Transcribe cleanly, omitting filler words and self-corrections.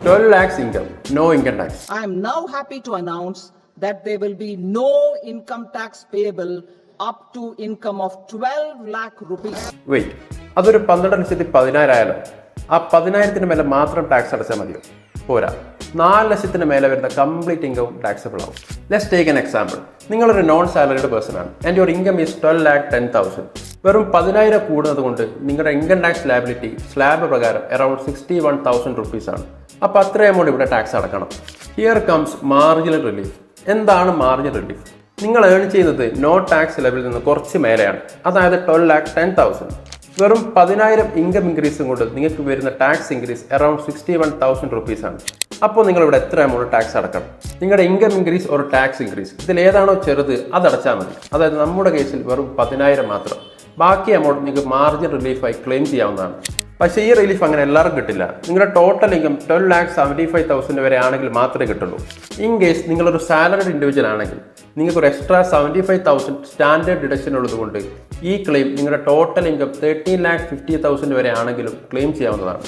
12 lakhs income, no income tax. I am now happy to announce that there will be no income tax payable up to income of 12 lakh rupees. Wait, അതൊരു 12,10,000 ആയാലോ? ആ 10,000 മേലെ മാത്രം tax അടച്ചാൽ മതിയോ? പോരാ, 4,00,000 മേലെ വരുന്ന കംപ്ലീറ്റ് ഇൻകവും ടാക്സബിൾ ആവും. Let's take an example. നിങ്ങളൊരു നോൺ സാലറിഡ് പേഴ്സൺ ആണ് ആൻഡ് യുവർ ഇൻകം ഈസ് 12,10,000. വെറും 10,000 കൂടുന്നത് കൊണ്ട് നിങ്ങളുടെ ഇൻകം ടാക്സ് ലയബിലിറ്റി സ്ലാബ് പ്രകാരം അറൌണ്ട് 61,000 റുപ്പീസ് ആണ്. അപ്പോൾ അത്ര എമൗണ്ട് ഇവിടെ ടാക്സ് അടക്കണം. Here comes marginal relief. എന്താണ് മാർജിനൽ റിലീഫ്? നിങ്ങൾ ഏൺ ചെയ്യുന്നത് നോ ടാക്സ് ലെവലിൽ നിന്ന് കുറച്ച് മേലെയാണ്, അതായത് 12,10,000. വെറും 10,000 ഇൻകം ഇൻക്രീസും കൊണ്ട് നിങ്ങൾക്ക് വരുന്ന ടാക്സ് ഇൻക്രീസ് അറൌണ്ട് 61,000 റുപ്പീസ് ആണ്. അപ്പോൾ നിങ്ങൾ ഇവിടെ എത്ര എമൗണ്ട് ടാക്സ് അടക്കണം? നിങ്ങളുടെ ഇൻകം ഇൻക്രീസ് ഒരു ടാക്സ് ഇൻക്രീസ് ഇതിൽ ഏതാണോ ചെറുത് അത് അടച്ചാൽ മതി. അതായത് നമ്മുടെ കേസിൽ വെറും 10,000 മാത്രം. ബാക്കി എമൗണ്ട് നിങ്ങൾക്ക് മാർജിൻ റിലീഫായി ക്ലെയിം ചെയ്യാവുന്നതാണ്. പക്ഷേ ഈ റിലീഫ് അങ്ങനെ എല്ലാവർക്കും കിട്ടില്ല. നിങ്ങളുടെ ടോട്ടൽ ഇൻകം 12,75,000 വരെ ആണെങ്കിൽ മാത്രമേ കിട്ടുള്ളൂ. ഇൻ കേസ് നിങ്ങളൊരു സാലറിഡ് ഇൻഡിവിജ്വൽ ആണെങ്കിൽ നിങ്ങൾക്ക് ഒരു എക്സ്ട്രാ 75,000 സ്റ്റാൻഡേർഡ് ഡിഡക്ഷൻ ഉള്ളതുകൊണ്ട് ഈ ക്ലെയിം നിങ്ങളുടെ ടോട്ടൽ ഇൻകം 13,50,000 വരെ ആണെങ്കിലും ക്ലെയിം ചെയ്യാവുന്നതാണ്.